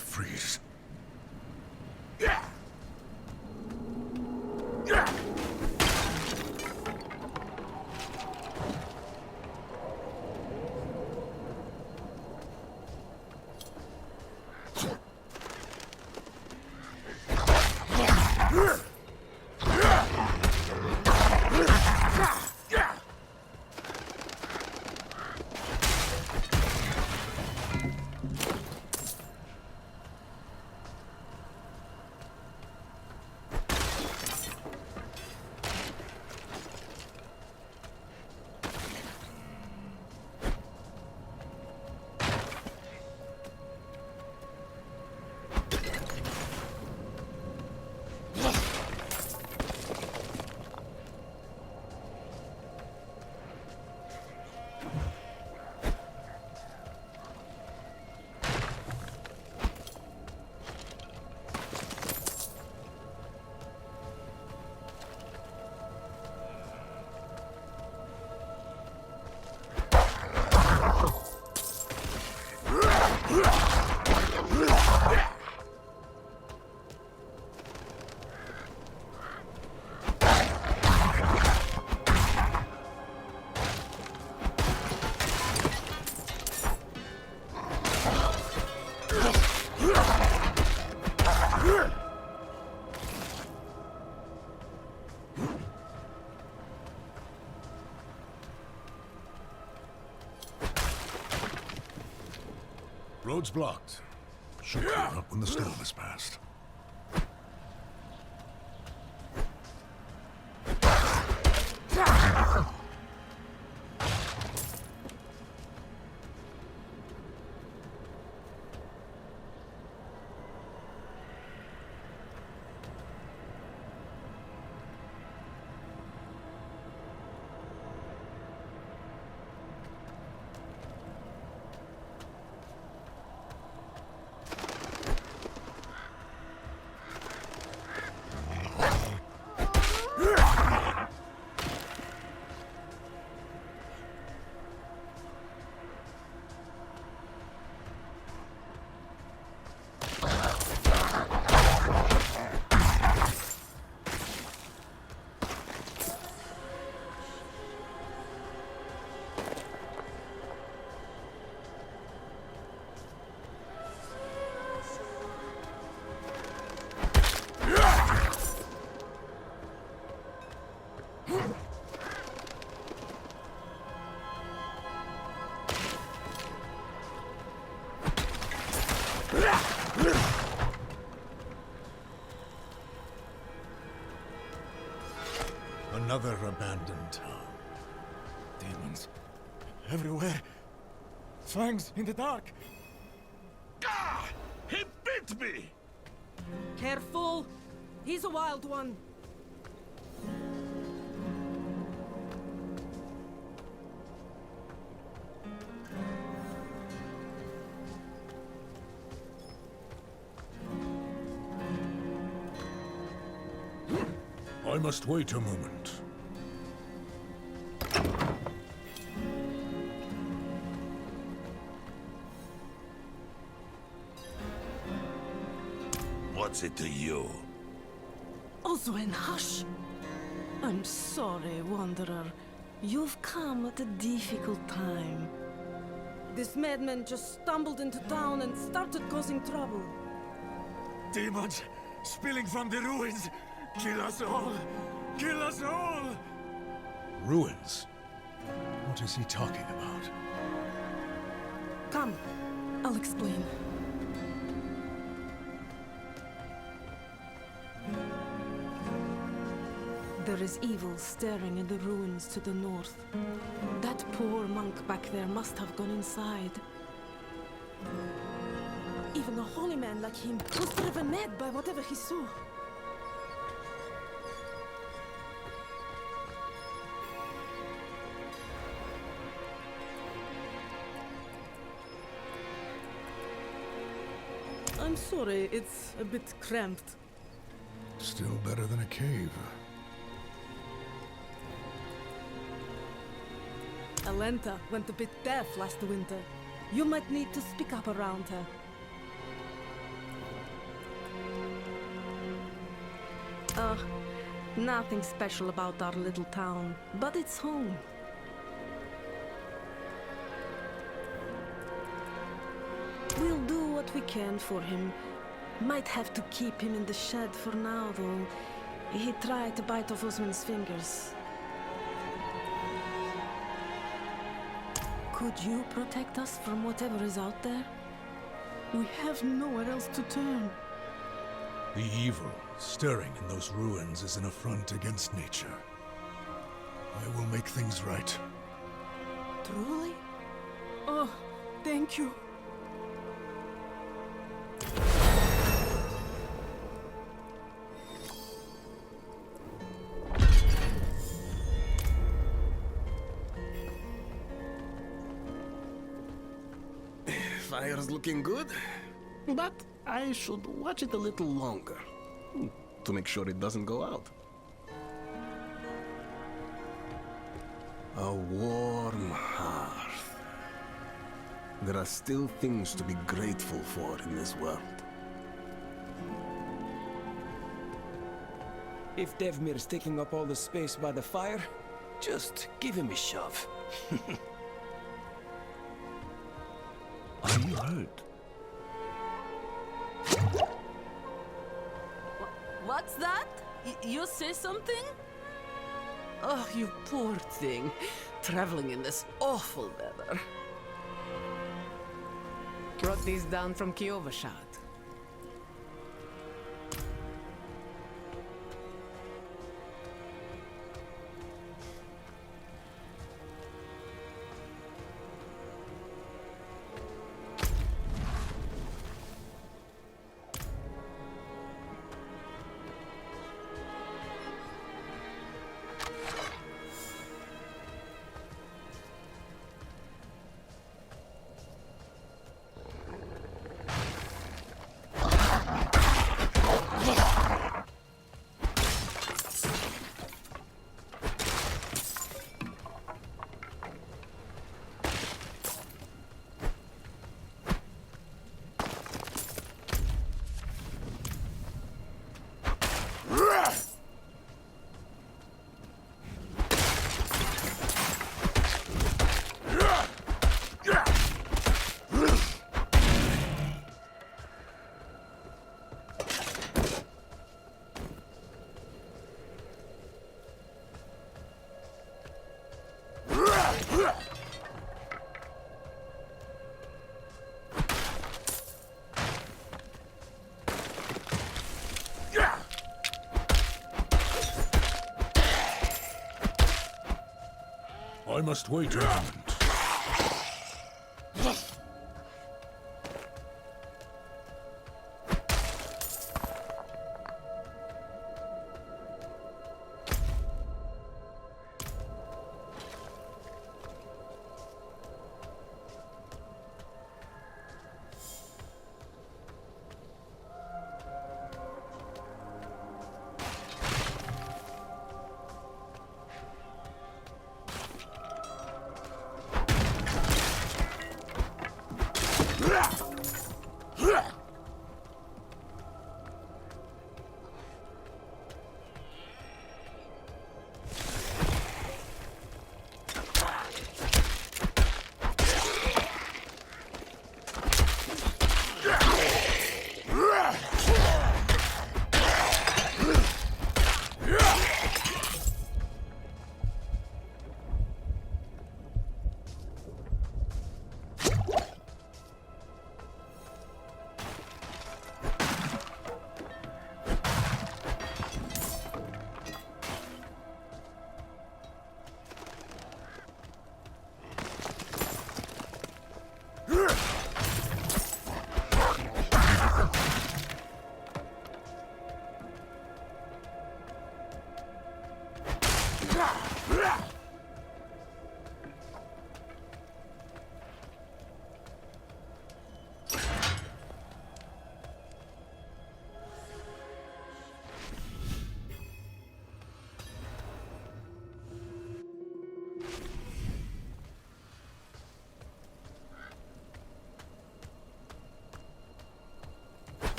freeze. Road's blocked. Should clear up when the storm is past. Another abandoned town. Demons. Everywhere. Fangs in the dark. Ah! He bit me! Careful! He's a wild one. I must wait a moment. What's it to you? Oswin, hush! I'm sorry, Wanderer. You've come at a difficult time. This madman just stumbled into town and started causing trouble. Demons spilling from the ruins. Kill us all! Kill us all! Ruins? What is he talking about? Come, I'll explain. There is evil staring in the ruins to the north. That poor monk back there must have gone inside. Even a holy man like him was driven mad by whatever he saw. I'm sorry, it's a bit cramped. Still better than a cave. Alenta went a bit deaf last winter. You might need to speak up around her. Nothing special about our little town, but it's home. We'll do what we can for him. Might have to keep him in the shed for now, though. He tried to bite off Usman's fingers. Could you protect us from whatever is out there? We have nowhere else to turn. The evil stirring in those ruins is an affront against nature. I will make things right. Truly? Oh, thank you. Fire's looking good, but I should watch it a little longer to make sure it doesn't go out. A warm hearth. There are still things to be grateful for in this world. If Devmir's taking up all the space by the fire, just give him a shove. Are you hurt? What's that? You say something? Oh, you poor thing. Traveling in this awful weather. Brought these down from Kiovashad. I must wait a moment.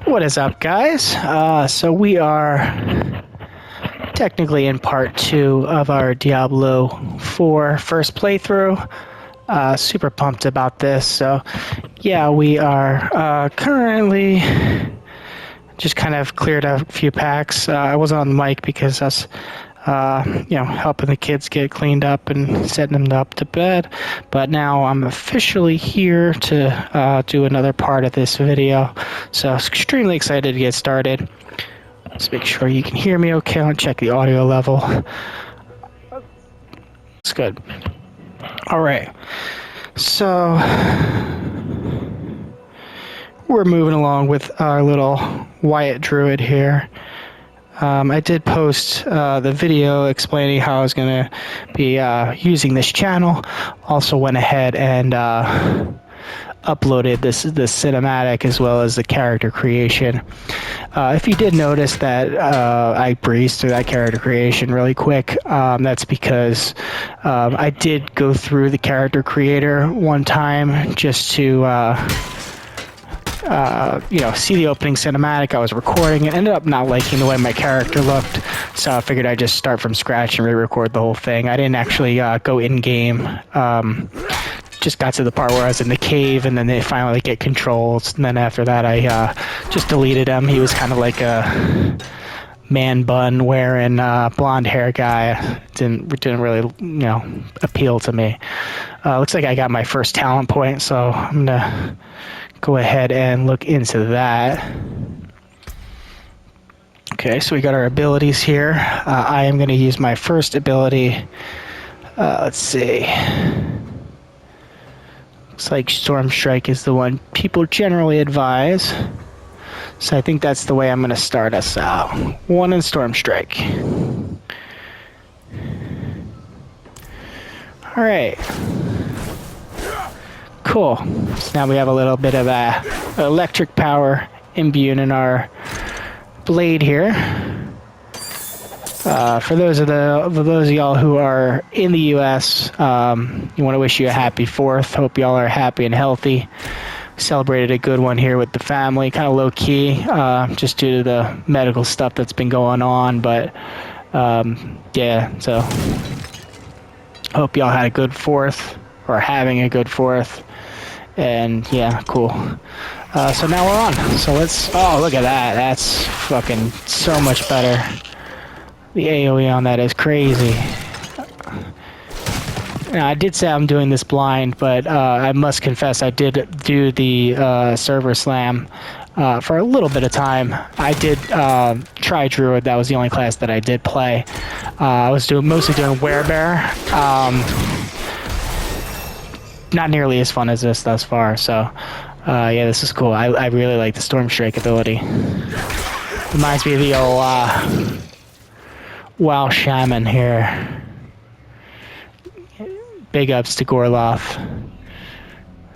What is up, guys? So we are technically in part 2 of our Diablo 4 first playthrough. Super pumped about this. So yeah, we are currently just kind of cleared a few packs. I wasn't on the mic because I was helping the kids get cleaned up and setting them up to bed. But now I'm officially here to do another part of this video. So extremely excited to get started. Let's make sure you can hear me okay. I'll check the audio level. It's good. All right. So we're moving along with our little Wyatt Druid here. I did post the video explaining how I was going to be using this channel. Also went ahead and uploaded this cinematic as well as the character creation. If you did notice that I breezed through that character creation really quick, that's because I did go through the character creator one time just to see the opening cinematic. I was recording and ended up not liking the way my character looked, so I figured I'd just start from scratch and re-record the whole thing. I didn't actually go in-game. Just got to the part where I was in the cave, and then they finally get controls, and then after that I just deleted him. He was kind of like a man bun wearing blonde hair guy. Didn't really appeal to me. Looks like I got my first talent point, so I'm gonna go ahead and look into that. Okay, so we got our abilities here. I am going to use my first ability. Let's see. Looks like Storm Strike is the one people generally advise. So I think that's the way I'm going to start us out. 1 in Storm Strike. Alright. Cool. So now we have a little bit of electric power imbued in our blade here. For those of y'all who are in the U.S., you want to wish you a happy 4th. Hope y'all are happy and healthy. Celebrated a good one here with the family, kind of low key, just due to the medical stuff that's been going on. But yeah, so hope y'all had a good 4th or having a good 4th. And yeah, cool. So now we're on. So oh, look at that. That's fucking so much better. The AoE on that is crazy. Now, I did say I'm doing this blind, but I must confess I did do the server slam for a little bit of time. I did try Druid. That was the only class that I did play. I was mostly doing Werebear. Not nearly as fun as this thus far, so yeah, this is cool. I really like the Storm Strike ability. Reminds me of the old WoW Shaman here. Big ups to Gorloth.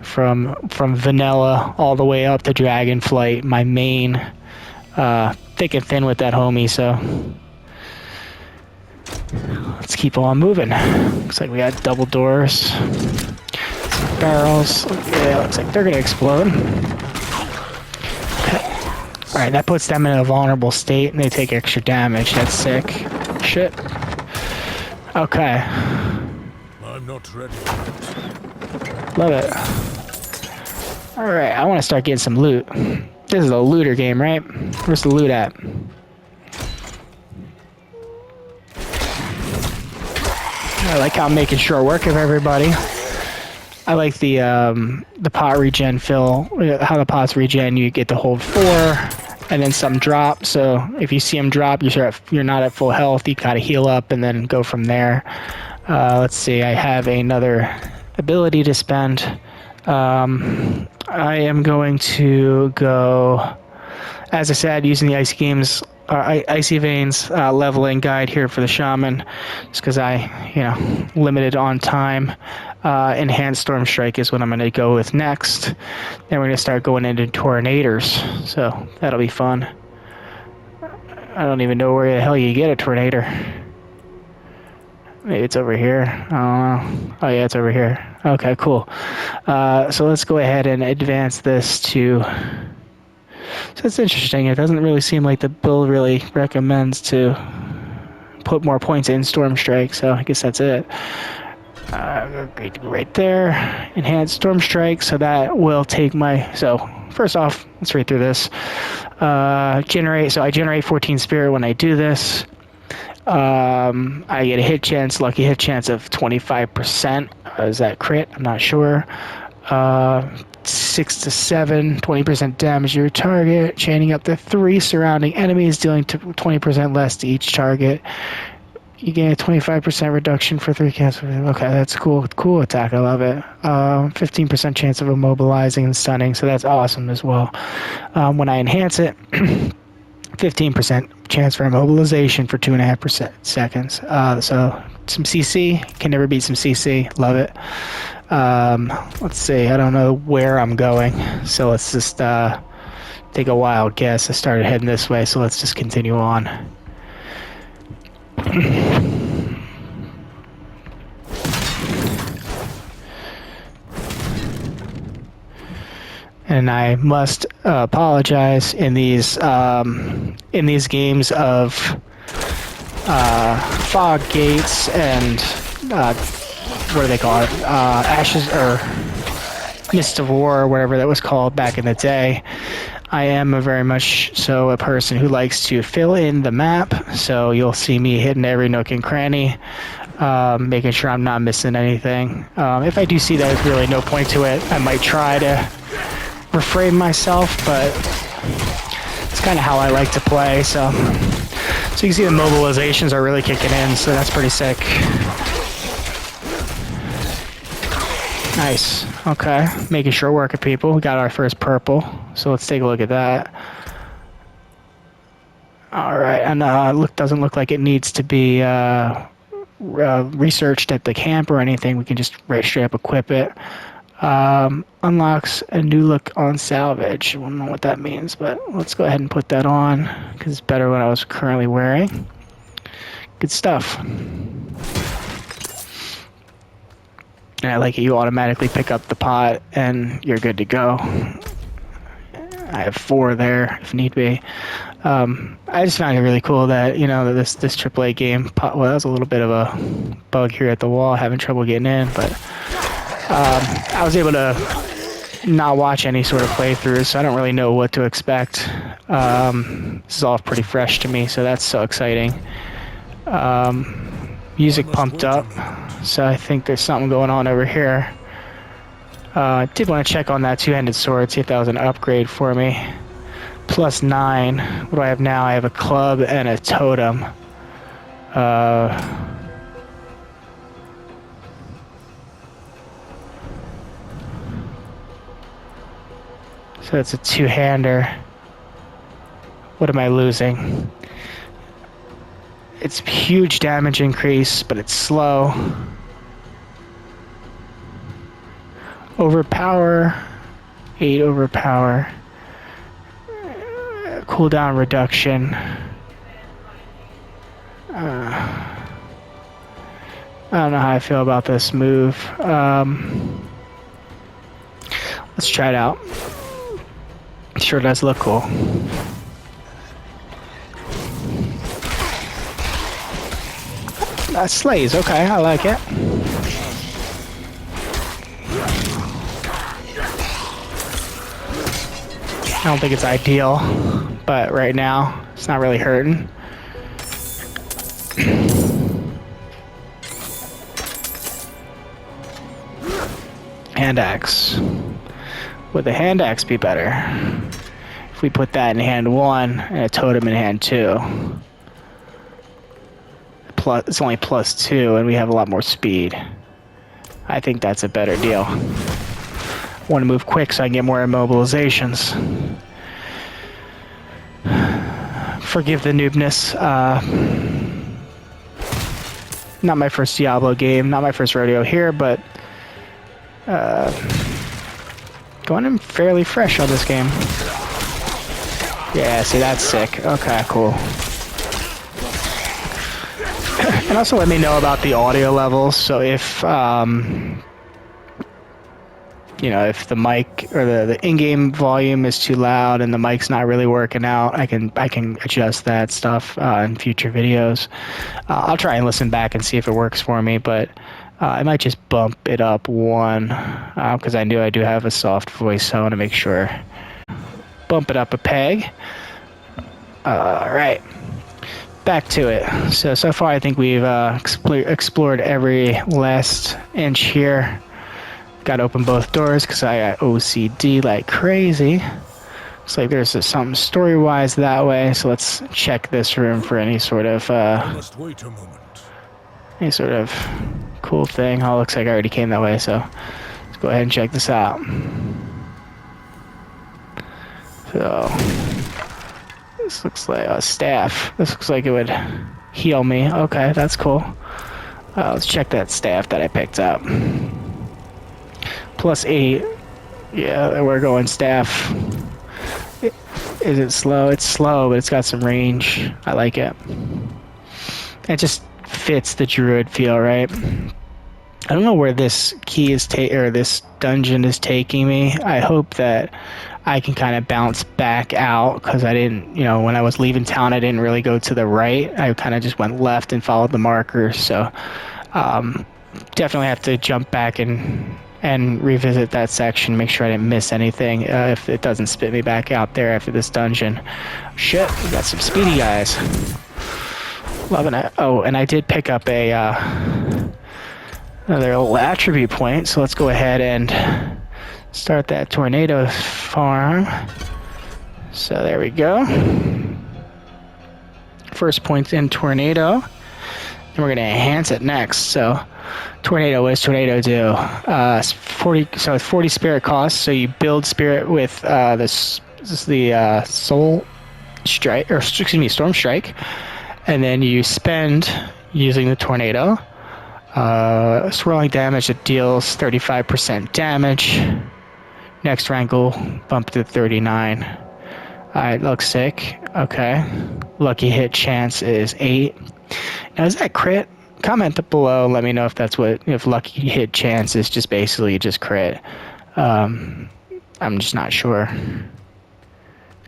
From vanilla all the way up to Dragonflight, my main. Thick and thin with that homie, so let's keep on moving. Looks like we got double doors. Barrels. Yeah, looks like they're gonna explode. Okay. Alright, that puts them in a vulnerable state and they take extra damage. That's sick. Shit. Okay. I'm not ready. Love it. Alright, I want to start getting some loot. This is a looter game, right? Where's the loot at? I like how I'm making short work of everybody. I like the pot regen fill. How the pots regen, you get to hold 4, and then some drop. So if you see them drop, you're not at full health. You gotta heal up and then go from there. Let's see. I have another ability to spend. I am going to go, as I said, using the Icy Veins leveling guide here for the Shaman, just because I, limited on time. Enhanced Storm Strike is what I'm going to go with next. Then we're going to start going into Tornadors, so that'll be fun. I don't even know where the hell you get a Tornador. Maybe it's over here. I don't know. Oh yeah, it's over here. Okay, cool. So let's go ahead and advance this to So it's interesting. It doesn't really seem like the build really recommends to put more points in Storm Strike, so I guess that's it. Right there, enhanced Storm Strike, so that will take my, so first off, let's read through this. I generate 14 spirit when I do this. I get a hit chance, lucky hit chance of 25%. Is that crit? I'm not sure. 6 to 7, 20% damage to your target, chaining up to 3 surrounding enemies, dealing 20% less to each target. You gain a 25% reduction for 3 cancel. Okay, that's cool. Cool attack. I love it. 15% chance of immobilizing and stunning, so that's awesome as well. When I enhance it, 15% chance for immobilization for 2.5% seconds. So some CC. Can never beat some CC. Love it. Let's see. I don't know where I'm going, so let's just take a wild guess. I started heading this way, so let's just continue on. And I must apologize in these games of fog gates and what do they call it? Ashes or Mist of War or whatever that was called back in the day. I am very much so a person who likes to fill in the map, so you'll see me hitting every nook and cranny, making sure I'm not missing anything. If I do see that there's really no point to it, I might try to refrain myself, but it's kind of how I like to play, so you can see the mobilizations are really kicking in, so that's pretty sick. Nice. Okay. Making short work of people. We got our first purple. So let's take a look at that. Alright. And doesn't look like it needs to be researched at the camp or anything. We can just straight up equip it. Unlocks a new look on salvage. I don't know what that means, but let's go ahead and put that on because it's better than I was currently wearing. Good stuff. And I like it, you automatically pick up the pot and you're good to go. I have 4 there if need be. I just found it really cool that, you know, this AAA game, well, that was a little bit of a bug here at the wall, having trouble getting in, but I was able to not watch any sort of playthroughs, so I don't really know what to expect. This is all pretty fresh to me, so that's so exciting. Music pumped up, so I think there's something going on over here. I did want to check on that two-handed sword, see if that was an upgrade for me. +9. What do I have now? I have a club and a totem. So it's a two-hander. What am I losing? It's huge damage increase, but it's slow. Overpower. 8 overpower. Cooldown reduction. I don't know how I feel about this move. Let's try it out. Sure does look cool. Slays, okay, I like it. I don't think it's ideal, but right now, it's not really hurting. Hand axe. Would the hand axe be better? If we put that in hand 1 and a totem in hand 2. It's only +2 and we have a lot more speed. I think that's a better deal. I want to move quick so I can get more immobilizations. Forgive the noobness. Not my first Diablo game, not my first rodeo here, but going in fairly fresh on this game. Yeah, see, that's sick. Okay, cool. And also let me know about the audio levels, so if you know, if the mic or the in-game volume is too loud and the mic's not really working out, I can adjust that stuff in future videos. I'll try and listen back and see if it works for me, but I might just bump it up one because I do have a soft voice, so I want to make sure. Bump it up a peg. All right. Back to it. So far I think we've explored every last inch here. Got to open both doors because I got OCD like crazy. Looks like there's something story-wise that way, so let's check this room for any sort of Must wait a moment. any sort of cool thing. Oh, looks like I already came that way, so let's go ahead and check this out. So this looks like a staff. This looks like it would heal me. Okay, that's cool. Let's check that staff that I picked up. +8. Yeah, we're going staff. Is it slow? It's slow, but it's got some range. I like it. It just fits the Druid feel, right? I don't know where this key is or this dungeon is taking me. I hope that I can kind of bounce back out because I didn't, you know, when I was leaving town, I didn't really go to the right. I kind of just went left and followed the markers. So definitely have to jump back and revisit that section, make sure I didn't miss anything if it doesn't spit me back out there after this dungeon. Shit, we got some speedy guys. Loving it. Oh, and I did pick up another little attribute point, so let's go ahead and start that tornado farm. So there we go. First point in tornado. And we're going to enhance it next. So tornado, what does tornado do? 40 spirit cost. So you build spirit with the soul strike, or excuse me, storm strike, and then you spend using the tornado. Swirling damage that deals 35% damage. Next rank will bump to 39. Alright, looks sick. Okay. Lucky hit chance is 8. Now, is that crit? Comment below. Let me know if that's if lucky hit chance is just basically just crit. I'm just not sure.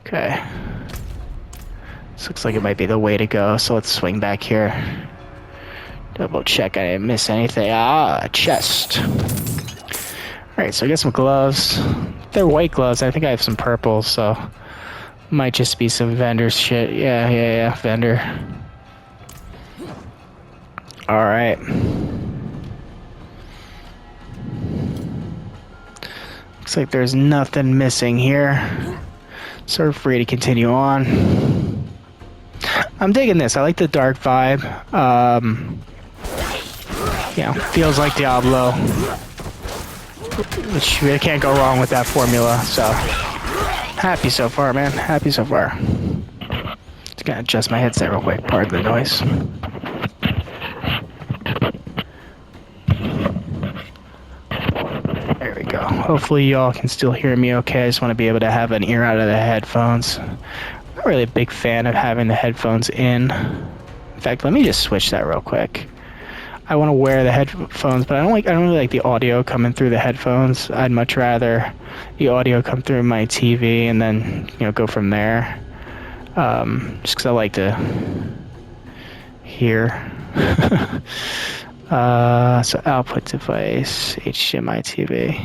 Okay. This looks like it might be the way to go, so let's swing back here. Double check I didn't miss anything. Ah, chest. Alright, so I got some gloves. They're white gloves. I think I have some purple, so might just be some vendor shit. Yeah, vendor. Alright. Looks like there's nothing missing here. So we're free to continue on. I'm digging this. I like the dark vibe. Yeah, feels like Diablo. Which you can't go wrong with that formula, so happy so far, man. Happy so far. Just gotta adjust my headset real quick. Pardon the noise. There we go. Hopefully y'all can still hear me okay. I just want to be able to have an ear out of the headphones. I'm not really a big fan of having the headphones in. In fact, let me just switch that real quick. I want to wear the headphones, but I don't really like the audio coming through the headphones. I'd much rather the audio come through my TV and then, you know, go from there. Just because I like to hear. So output device, HDMI TV.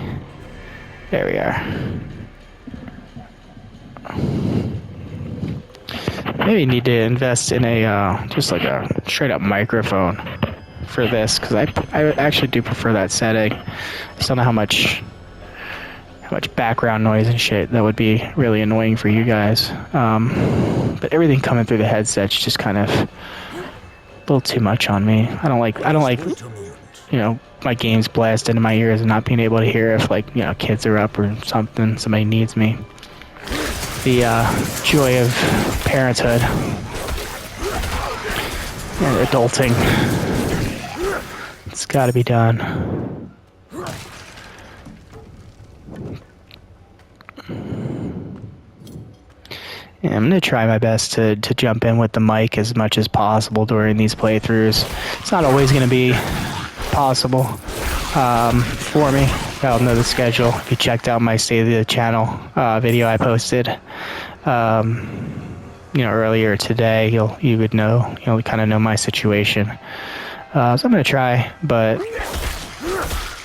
There we are. Maybe need to invest in a just like a straight up microphone for this, because I actually do prefer that setting. I just don't know how much background noise and shit that would be really annoying for you guys. But everything coming through the headset's just kind of a little too much on me. I don't like you know, my games blast into my ears and not being able to hear if, like, you know, kids are up or something, somebody needs me. The joy of parenthood and adulting. It's got to be done. Yeah, I'm going to try my best to jump in with the mic as much as possible during these playthroughs. It's not always going to be possible. for me. Y'all know the schedule. If you checked out my State of the Channel video I posted, earlier today, you would know, kind of know my situation. So I'm gonna try, but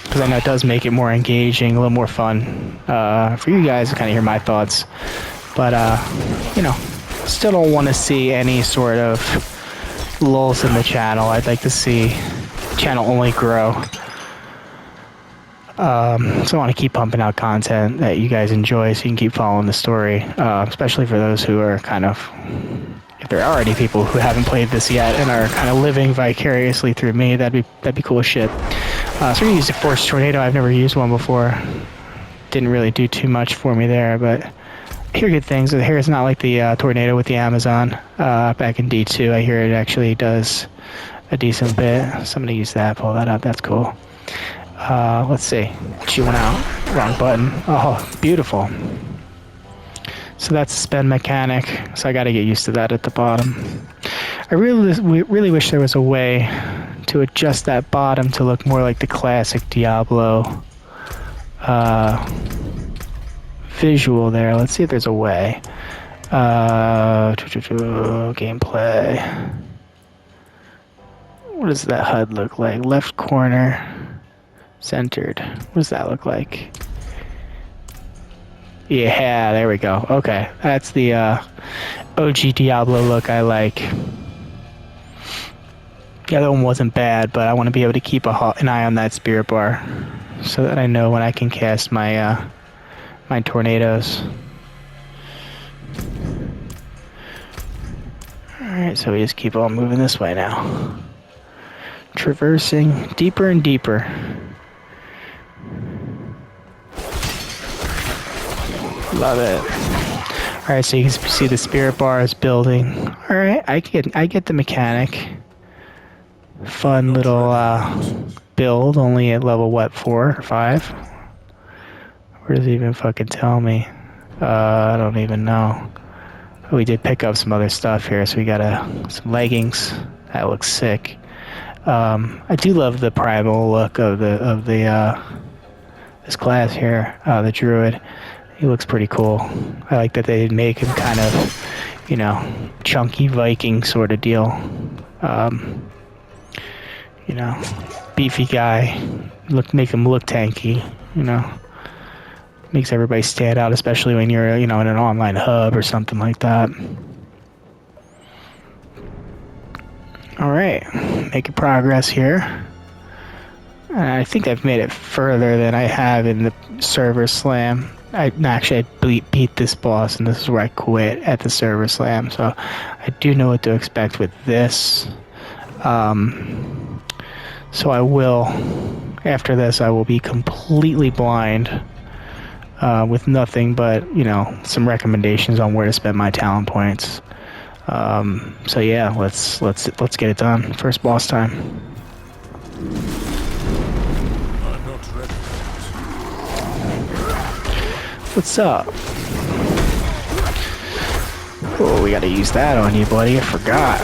because I know it does make it more engaging, a little more fun for you guys to kind of hear my thoughts. But still don't want to see any sort of lulls in the channel. I'd like to see the channel only grow. So I want to keep pumping out content that you guys enjoy so you can keep following the story, especially for those who are kind of, if there are already people who haven't played this yet and are kind of living vicariously through me, that'd be cool as shit. So we're gonna use the Force Tornado. I've never used one before. Didn't really do too much for me there, but I hear good things. I hear it's not like the Tornado with the Amazon back in D2. I hear it actually does a decent bit. Somebody use that, pull that up, that's cool. Let's see. She went out. Wrong button. Oh, beautiful. So that's the spend mechanic. So I got to get used to that at the bottom. I really wish there was a way to adjust that bottom to look more like the classic Diablo visual there. Let's see if there's a way. Gameplay. What does that HUD look like? Left corner. Centered. What does that look like? Yeah, there we go. Okay, that's the OG Diablo look I like. The other one wasn't bad, but I want to be able to keep an eye on that spirit bar so that I know when I can cast my my tornadoes. Alright, so we just keep on moving this way now. Traversing deeper and deeper. Love it. Alright, so you can see the spirit bar is building. Alright, I get the mechanic. Fun little build, only at level what, 4 or 5? Where does it even fucking tell me? I don't even know. Oh, we did pick up some other stuff here, so we got some leggings. That looks sick. I do love the primal look of this class here, the Druid. He looks pretty cool. I like that they make him kind of, chunky Viking sort of deal. Beefy guy. Make him look tanky, Makes everybody stand out, especially when you're, in an online hub or something like that. Alright, making progress here. I think I've made it further than I have in the server slam. I beat this boss, and this is where I quit at the server slam, so I do know what to expect with this. So I will, after this, I will be completely blind with nothing but, some recommendations on where to spend my talent points. So yeah, let's get it done. First boss time. What's up? Oh, we gotta use that on you, buddy. I forgot.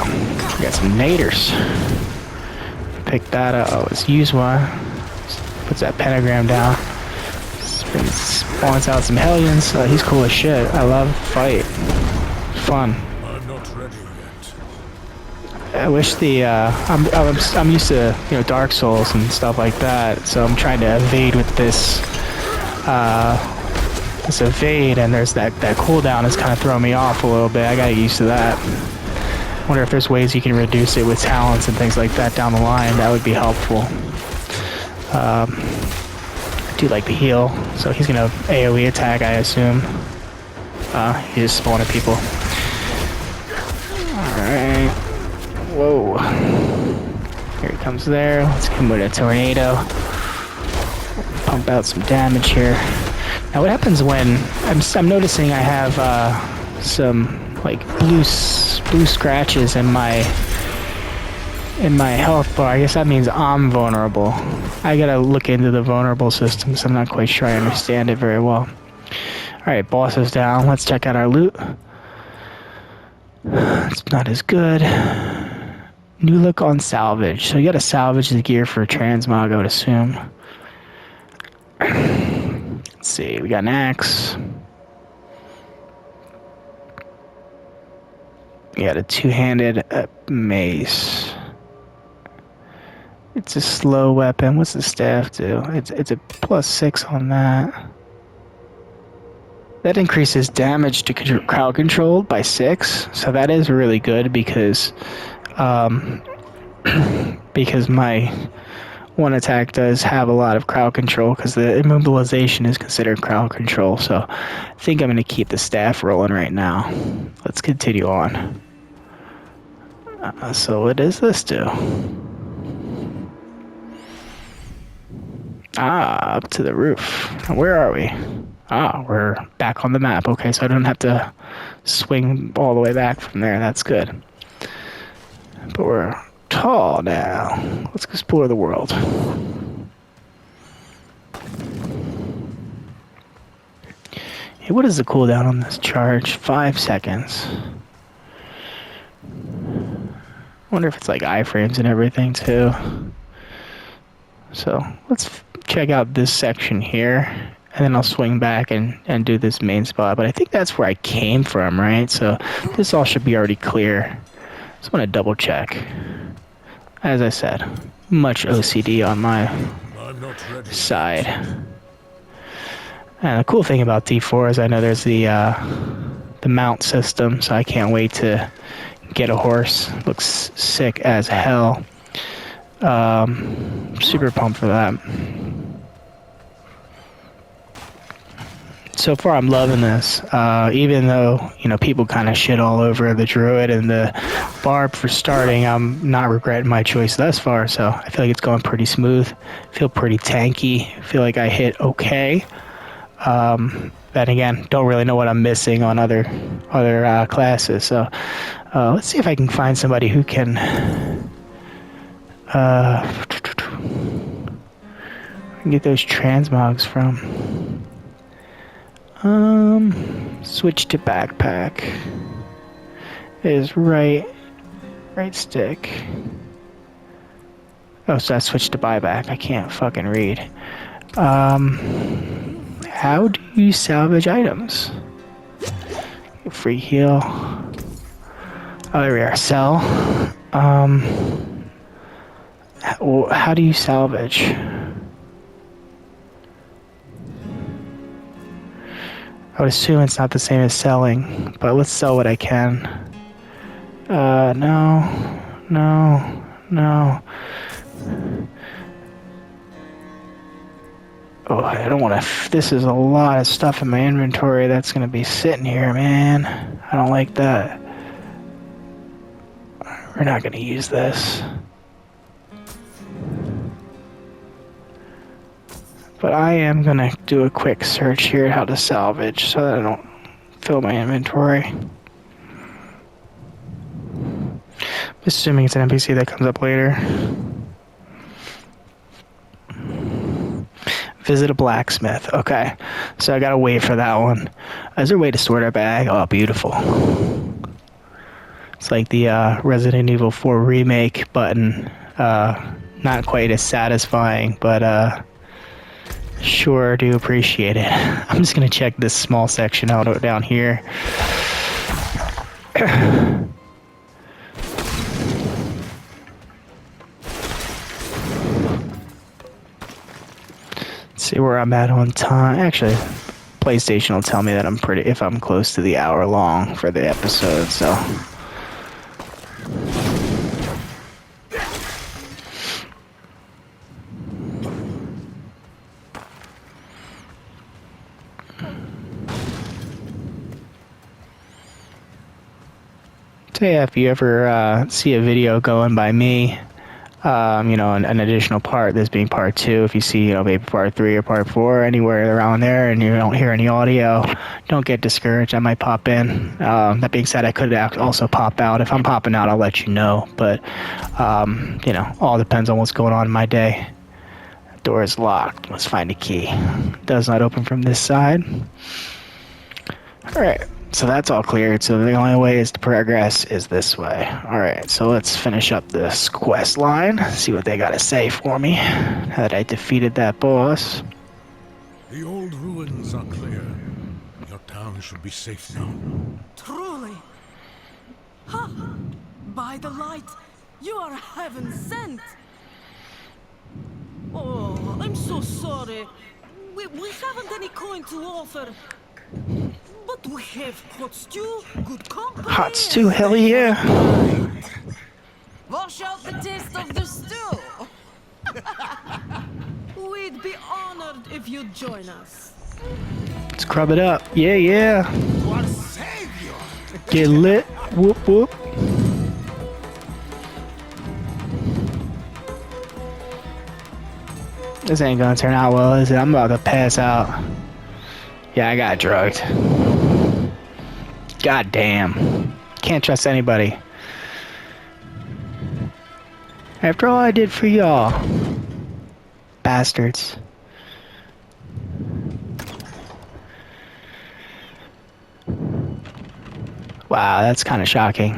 We got some naders. Pick that up. Oh, let's use one. Puts that pentagram down. Spawns out some hellions. He's cool as shit. I love fight. Fun. I'm not ready yet. I wish I'm used to Dark Souls and stuff like that, so I'm trying to evade with this evade, and there's that cooldown is kind of throwing me off a little bit. I gotta get used to that. Wonder if there's ways you can reduce it with talents and things like that down the line. That would be helpful. I do like the heal, so he's gonna AoE attack, I assume. He's just spawning people. Alright. Whoa. Here he comes there. Let's get him with a tornado. Pump out some damage here. Now what happens when I'm noticing I have some like blue scratches in my health bar. I guess that means I'm vulnerable. I gotta look into the vulnerable system, so I'm not quite sure I understand it very well. Alright, boss is down. Let's check out our loot. It's not as good. New look on salvage. So you gotta salvage the gear for transmog, I would assume. Let's see, we got an axe. We got a two-handed mace. It's a slow weapon. What's the staff do? It's a +6 on that. That increases damage to crowd control by 6, so that is really good because because my one attack does have a lot of crowd control because the immobilization is considered crowd control. So I think I'm going to keep the staff rolling right now. Let's continue on. So what does this do? Up to the roof. Where are we? We're back on the map. Okay, so I don't have to swing all the way back from there. That's good. But we're tall now. Let's explore the world. Hey, what is the cooldown on this charge? 5 seconds. I wonder if it's like iframes and everything too. So let's check out this section here, and then I'll swing back and do this main spot. But I think that's where I came from, right? So this all should be already clear. Just want to double check. As I said, much OCD on my side. And the cool thing about D4 is I know there's the mount system, so I can't wait to get a horse. Looks sick as hell. Super pumped for that. So far I'm loving this, even though, you know, people kind of shit all over the Druid and the Barb for starting. I'm not regretting my choice thus far, so I feel like it's going pretty smooth. Feel pretty tanky. Feel like I hit okay. Then again, don't really know what I'm missing on other classes, so let's see if I can find somebody who can get those transmogs from. Switch to backpack. Is right stick. Oh, so I switched to buyback. I can't fucking read. How do you salvage items? Free heal. Oh, there we are. Sell. How do you salvage? I would assume it's not the same as selling, but let's sell what I can. No. Oh, I don't want to. This is a lot of stuff in my inventory that's going to be sitting here, man. I don't like that. We're not going to use this. But I am going to do a quick search here at how to salvage so that I don't fill my inventory. Assuming it's an NPC that comes up later. Visit a blacksmith. Okay, so I gotta wait for that one. Is there a way to sort our bag? Oh, beautiful. It's like the Resident Evil 4 remake button. Not quite as satisfying, but sure do appreciate it. I'm just gonna check this small section out down here. See where I'm at on time. Actually, PlayStation will tell me that if I'm close to the hour long for the episode, so. So yeah, if you ever see a video going by me, you know, an additional part, this being part 2, if you see, you know, maybe part 3 or part 4, anywhere around there, and you don't hear any audio, don't get discouraged. I might pop in. That being said, I could also pop out. If I'm popping out, I'll let you know. But, you know, all depends on what's going on in my day. Door is locked. Let's find a key. Does not open from this side. All right. So that's all cleared, so the only way is to progress is this way. Alright, so let's finish up this quest line, see what they gotta say for me, now that I defeated that boss. The old ruins are clear. Your town should be safe now. Truly. Ha! By the light, you are heaven sent. Oh, I'm so sorry. We haven't any coin to offer. But we have hot stew, good company. Hot stew, hell yeah. Wash out the taste of the stew. We'd be honored if you'd join us. Let's crub it up. Yeah, yeah. Our savior! Get lit. Whoop, whoop. This ain't gonna turn out well, is it? I'm about to pass out. Yeah, I got drugged. God damn. Can't trust anybody. After all I did for y'all. Bastards. Wow, that's kind of shocking.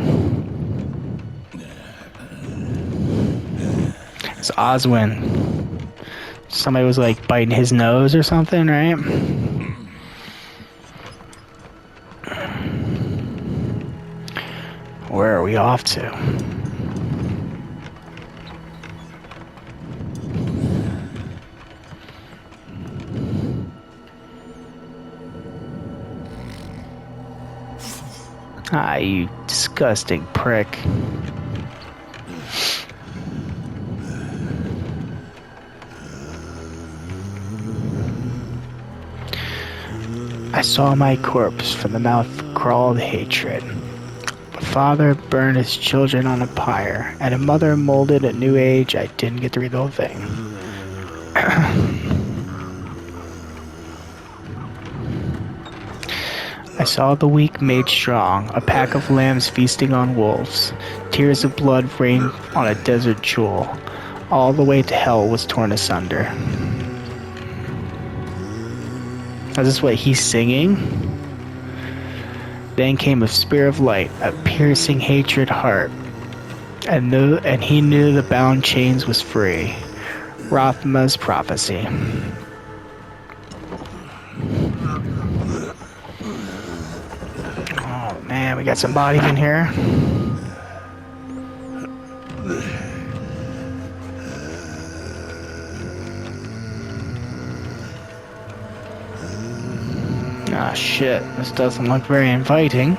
It's Oswin. Somebody was like biting his nose or something, right? Where are we off to? Ah, you disgusting prick. I saw my corpse, from the mouth crawled hatred. A father burned his children on a pyre, and a mother molded a new age. I didn't get to read the whole thing. I saw the weak made strong, a pack of lambs feasting on wolves. Tears of blood rained on a desert jewel. All the way to hell was torn asunder. Is this what he's singing? Then came a spear of light, a piercing hatred heart, and he knew the bound chains was free. Rothma's prophecy. Oh man, we got some bodies in here. Ah shit, this doesn't look very inviting.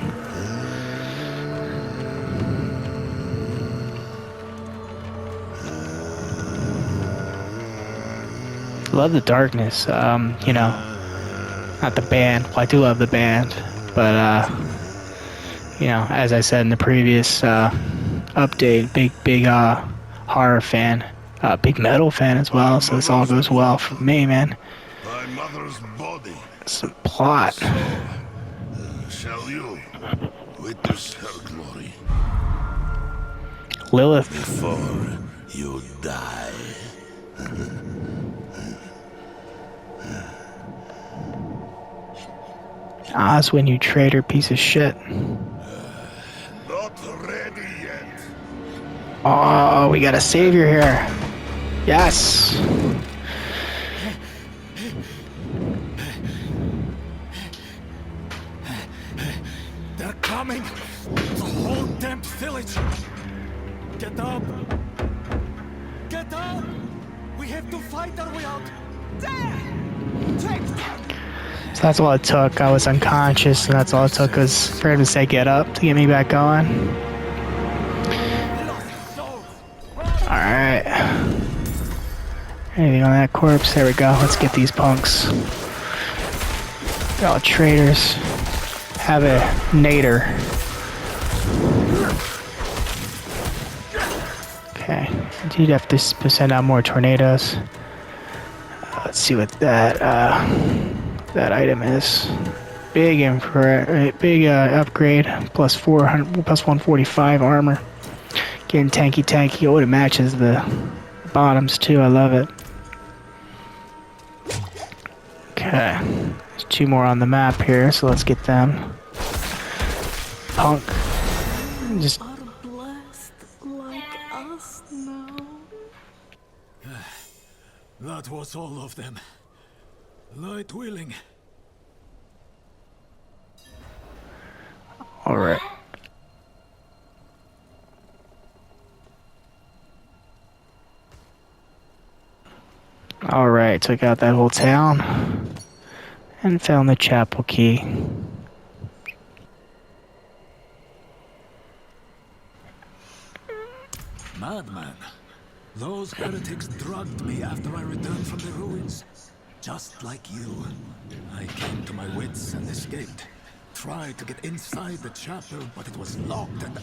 Love the darkness, you know, not the band, well, I do love the band, but you know, as I said in the previous update, big horror fan, big metal fan as well, so this all goes well for me, man. Thy mother's body. Some plot. Shall you witness her glory Lilith. before you die? Oswin, you traitor piece of shit. Not ready yet. Oh, we got a savior here. Yes. They're coming! The whole damn village! Get up! Get up! We have to fight our way out! There! Take them! So that's all it took. I was unconscious, and that's all it took was for him to say get up to get me back going. Alright. Anything on that corpse? There we go. Let's get these punks. They're all traitors. Have a nader. Okay. I do have to send out more tornadoes. Let's see what that item is. Big infrared, big upgrade. Plus 400, plus 145 armor. Getting tanky. Oh, it matches the bottoms too. I love it. Okay. There's two more on the map here, so let's get them. Punk. Just Are blessed like us now. That was all of them. Light willing. All right. All right, took out that whole town and found the chapel key. Madman. Those heretics drugged me after I returned from the ruins. Just like you. I came to my wits and escaped. Tried to get inside the chapel, but it was locked and...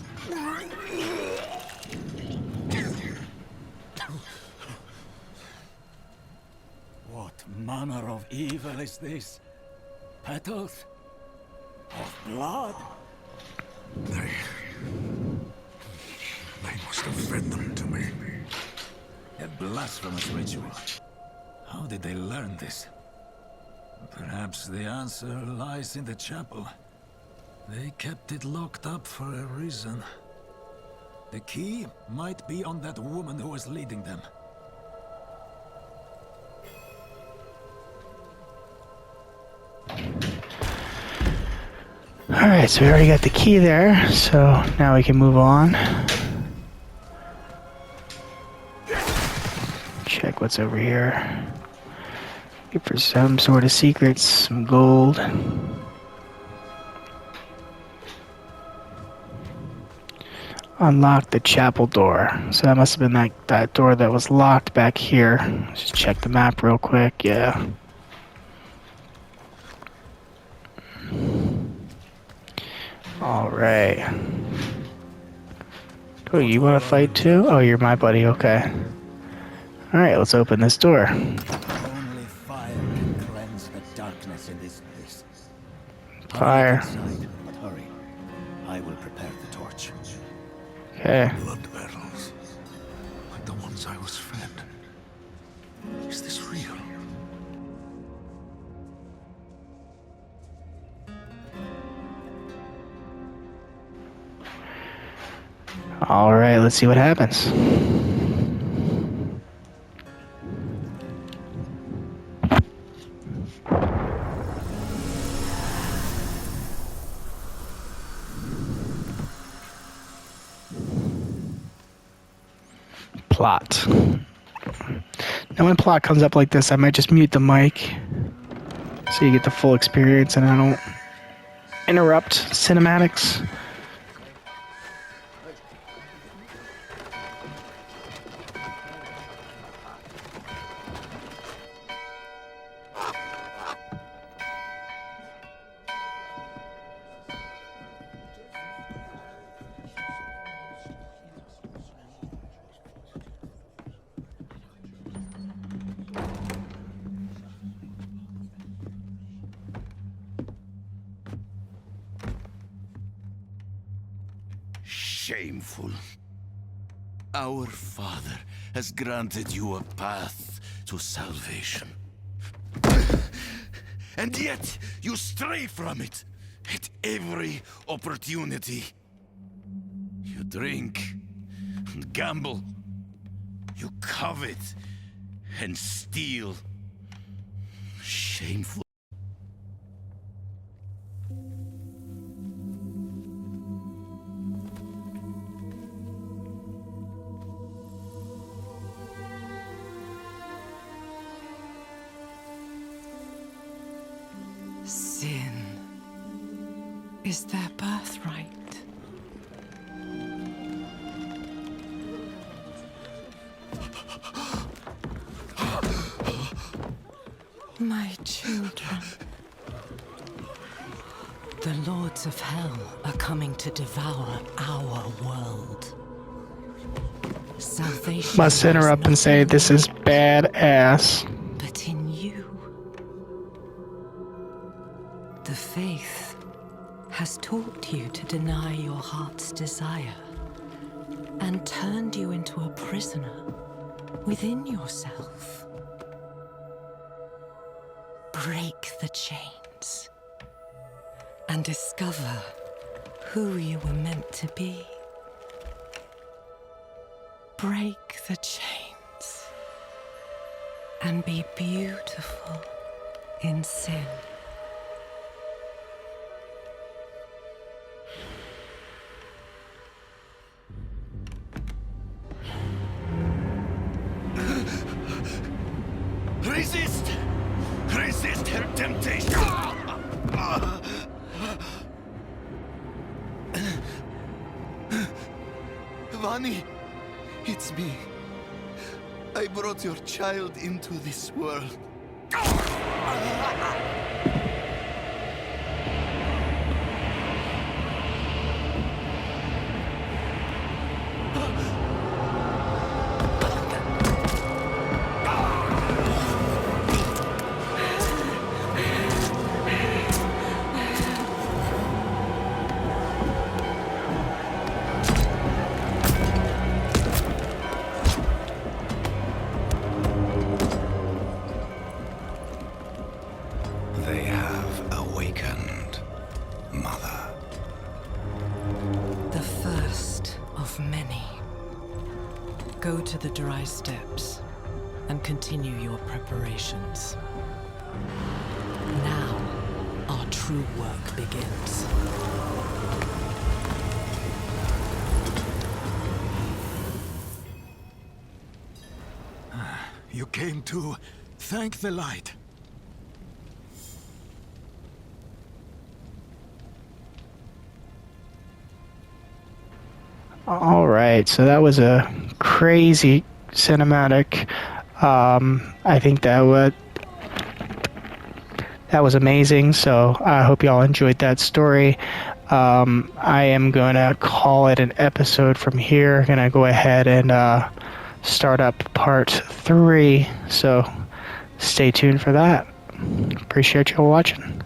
What manner of evil is this? Petals? Of blood? They must have fed them to me. A blasphemous ritual. How did they learn this? Perhaps the answer lies in the chapel. They kept it locked up for a reason. The key might be on that woman who was leading them. Alright, so we already got the key there, so now we can move on. Check what's over here. Look for some sort of secrets, some gold. Unlock the chapel door. So that must have been that door that was locked back here. Let's just check the map real quick, yeah. Alright. Oh, you want to fight too? Oh, you're my buddy, okay. Alright, let's open this door. Only fire can cleanse the darkness in this place. Fire. Inside, but hurry. I will prepare the torch. Okay. Blood battles. Like the ones I was fed. Is this real? Alright, let's see what happens. Plot. Now when plot comes up like this, I might just mute the mic so you get the full experience and I don't interrupt cinematics. Shameful. Our Father has granted you a path to salvation. And yet, you stray from it at every opportunity. You drink and gamble. You covet and steal. Shameful. Sin is their birthright. My children. The lords of hell are coming to devour our world. Salvation Must interrupt and say this is badass. but in you. The faith has taught you to deny your heart's desire and turned you into a prisoner within yourself. Break the chains and discover who you were meant to be. Break the chains and be beautiful in sin. Resist! Resist her temptation! Vani, it's me. I brought your child into this world. They have awakened, Mother. The first of many. Go to the dry steps and continue your preparations. Now, our true work begins. You came to thank the light. All right, so that was a crazy cinematic. I think that was amazing. So I hope y'all enjoyed that story. I am going to call it an episode from here. Going to go ahead and start up part 3. So stay tuned for that. Appreciate y'all watching.